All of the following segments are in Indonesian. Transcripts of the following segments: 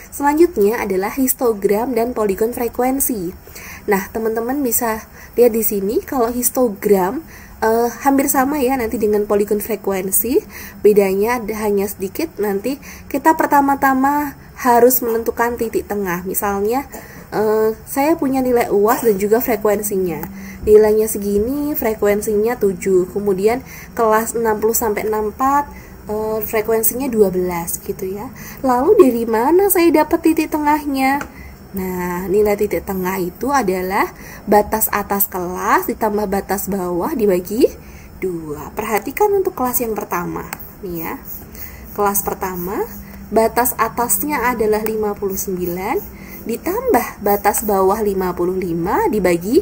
Selanjutnya adalah histogram dan poligon frekuensi. Nah, teman-teman bisa lihat di sini kalau histogram hampir sama ya nanti dengan poligon frekuensi. Bedanya hanya sedikit, nanti kita pertama-tama harus menentukan titik tengah. Misalnya saya punya nilai UAS dan juga frekuensinya. Nilainya segini, frekuensinya 7. Kemudian kelas 60 sampai 64 frekuensinya 12 gitu ya. Lalu dari mana saya dapat titik tengahnya? Nah, nilai titik tengah itu adalah batas atas kelas ditambah batas bawah dibagi 2. Perhatikan untuk kelas yang pertama nih ya. Kelas pertama, batas atasnya adalah 59 ditambah batas bawah 55 dibagi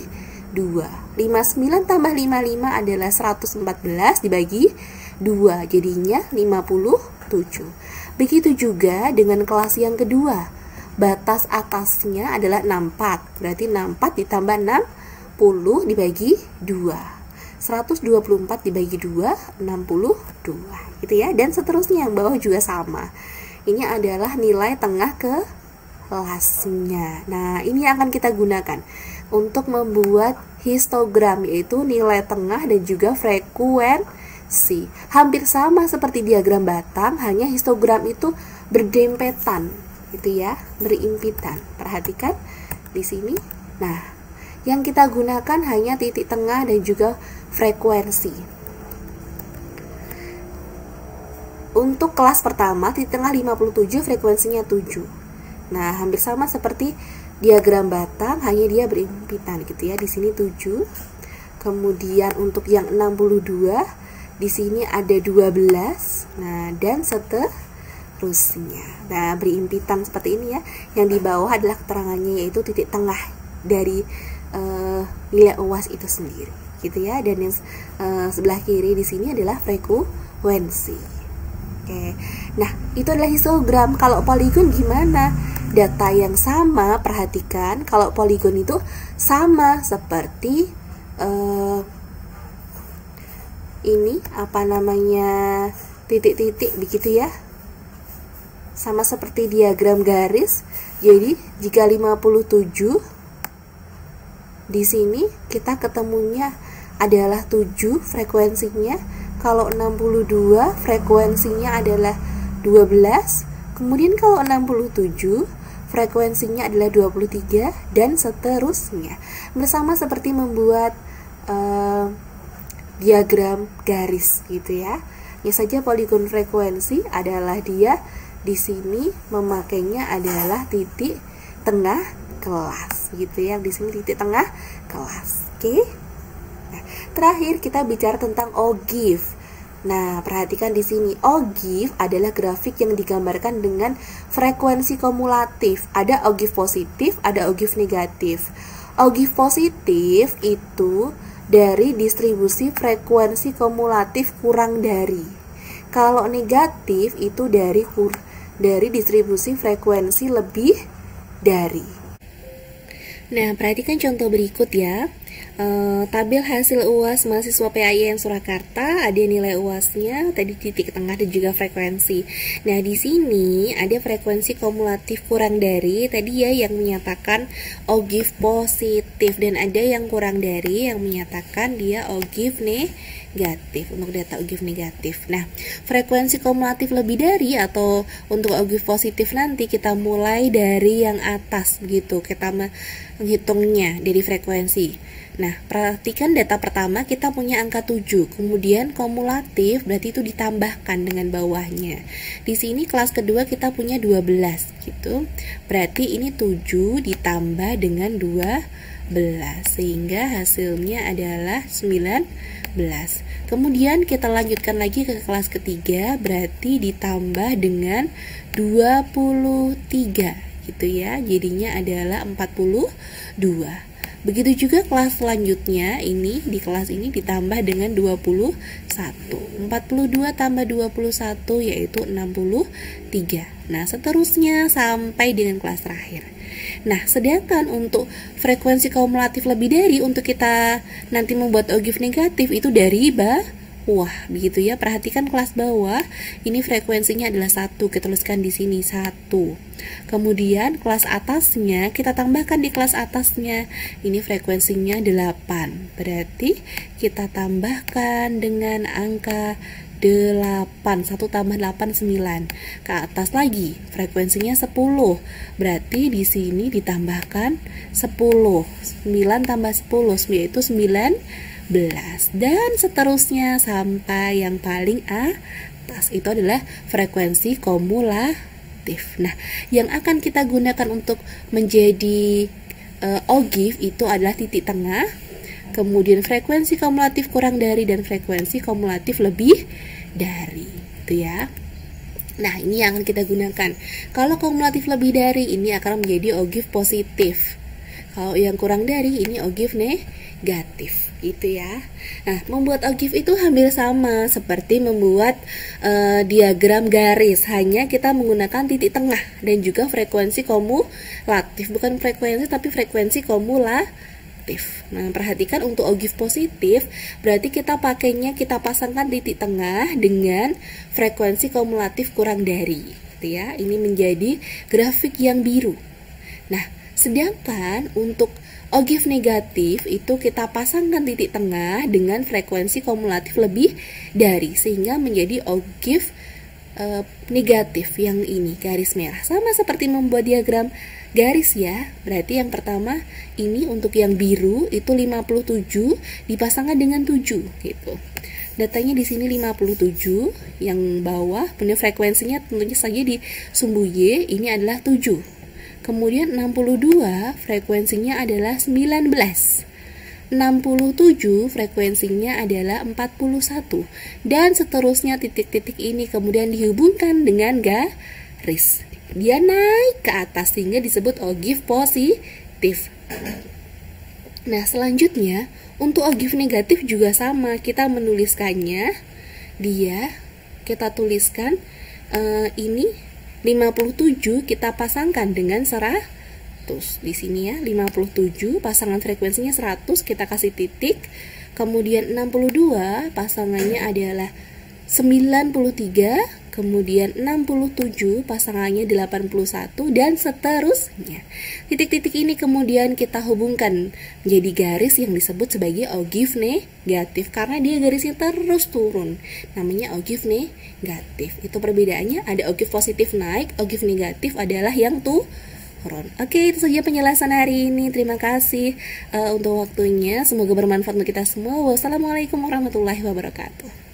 2. 59 tambah 55 adalah 114 dibagi 2, jadinya 57. Begitu juga dengan kelas yang kedua. Batas atasnya adalah 64. Berarti 64 ditambah 60 dibagi 2. 124 dibagi 2, 62. Gitu ya. Dan seterusnya yang bawah juga sama. Ini adalah nilai tengah kelasnya. Nah, ini yang akan kita gunakan untuk membuat histogram, yaitu nilai tengah dan juga frekuensi. Hampir sama seperti diagram batang, hanya histogram itu berdempetan, gitu ya, berimpitan. Perhatikan di sini. Nah, yang kita gunakan hanya titik tengah dan juga frekuensi. Untuk kelas pertama, titik tengah 57, frekuensinya 7. Nah, hampir sama seperti diagram batang, hanya dia berimpitan gitu ya. Di sini 7. Kemudian untuk yang 62, di sini ada 12. Nah, dan seterusnya. Nah, berimpitan seperti ini ya. Yang di bawah adalah keterangannya, yaitu titik tengah dari nilai UAS itu sendiri, gitu ya. Dan yang sebelah kiri di sini adalah frekuensi. Oke. Nah, itu adalah histogram. Kalau poligon gimana? Data yang sama, perhatikan, kalau poligon itu sama seperti ini apa namanya, titik-titik begitu ya, sama seperti diagram garis. Jadi jika 57 di sini kita ketemunya adalah 7 frekuensinya. Kalau 62 frekuensinya adalah 12. Kemudian kalau 67 frekuensinya adalah 23 dan seterusnya. Bersama seperti membuat diagram garis gitu ya. Ya saja poligon frekuensi adalah dia di sini memakainya adalah titik tengah kelas gitu ya. Di sini titik tengah kelas. Oke. Nah, terakhir kita bicara tentang ogive. Nah, perhatikan di sini, ogive adalah grafik yang digambarkan dengan frekuensi kumulatif. Ada ogive positif, ada ogive negatif. Ogive positif itu dari distribusi frekuensi kumulatif kurang dari. Kalau negatif itu dari distribusi frekuensi lebih dari. Nah, perhatikan contoh berikut ya. Tabel hasil UAS mahasiswa PAIN Surakarta, ada nilai UASnya, tadi titik tengah dan juga frekuensi. Nah, di sini ada frekuensi kumulatif kurang dari, tadi ya yang menyatakan ogive positif, dan ada yang kurang dari yang menyatakan dia ogive negatif, untuk data ogive negatif. Nah, frekuensi kumulatif lebih dari atau untuk ogive positif nanti kita mulai dari yang atas begitu, kita menghitungnya dari frekuensi. Nah, perhatikan data pertama kita punya angka 7, kemudian kumulatif berarti itu ditambahkan dengan bawahnya. Di sini kelas kedua kita punya 12 gitu. Berarti ini 7 ditambah dengan 12 sehingga hasilnya adalah 19. Kemudian kita lanjutkan lagi ke kelas ketiga, berarti ditambah dengan 23 gitu ya. Jadinya adalah 42. Begitu juga kelas selanjutnya, ini di kelas ini ditambah dengan 21. 42 tambah 21 yaitu 63. Nah, seterusnya sampai dengan kelas terakhir. Nah, sedangkan untuk frekuensi kumulatif lebih dari, untuk kita nanti membuat ogive negatif itu dari bawah, begitu ya. Perhatikan kelas bawah, ini frekuensinya adalah 1, kita tuliskan di sini 1. Kemudian kelas atasnya kita tambahkan di kelas atasnya, ini frekuensinya 8. Berarti kita tambahkan dengan angka 8, 1 tambah 8 9. Ke atas lagi frekuensinya 10. Berarti di sini ditambahkan 10. 9 tambah 10 yaitu 19 dan seterusnya sampai yang paling atas, itu adalah frekuensi kumulatif. Nah, yang akan kita gunakan untuk menjadi ogive itu adalah titik tengah, kemudian frekuensi kumulatif kurang dari, dan frekuensi kumulatif lebih dari, itu ya. Nah, ini yang akan kita gunakan. Kalau kumulatif lebih dari, ini akan menjadi ogive positif. Kalau yang kurang dari, ini ogive negatif, gitu ya. Nah, membuat ogive itu hampir sama seperti membuat diagram garis, hanya kita menggunakan titik tengah dan juga frekuensi kumulatif, bukan frekuensi tapi frekuensi kumulatif. Nah, perhatikan untuk ogive positif, berarti kita pakainya, kita pasangkan titik tengah dengan frekuensi kumulatif kurang dari, gitu ya. Ini menjadi grafik yang biru. Nah, sedangkan untuk ogive negatif itu kita pasangkan titik tengah dengan frekuensi kumulatif lebih dari, sehingga menjadi ogive negatif yang ini, garis merah. Sama seperti membuat diagram garis ya. Berarti yang pertama ini untuk yang biru itu 57 dipasangkan dengan 7 gitu. Datanya di sini 57 yang bawah, kemudian frekuensinya tentunya saja di sumbu Y ini adalah 7. Kemudian 62 frekuensinya adalah 19. 67 frekuensinya adalah 41, dan seterusnya titik-titik ini kemudian dihubungkan dengan garis. Dia naik ke atas sehingga disebut ogive positif. Nah, selanjutnya untuk ogive negatif juga sama, kita menuliskannya, kita tuliskan ini 57 kita pasangkan dengan 100. Di sini ya, 57 pasangan frekuensinya 100, kita kasih titik. Kemudian 62 pasangannya adalah 93, kemudian 67 pasangannya 81, dan seterusnya. Titik-titik ini kemudian kita hubungkan menjadi garis yang disebut sebagai ogive negatif, karena dia garisnya terus turun, namanya ogive negatif. Itu perbedaannya, ada ogive positif naik, ogive negatif adalah yang turun. Oke, itu saja penjelasan hari ini. Terima kasih untuk waktunya. Semoga bermanfaat untuk kita semua. Wassalamualaikum warahmatullahi wabarakatuh.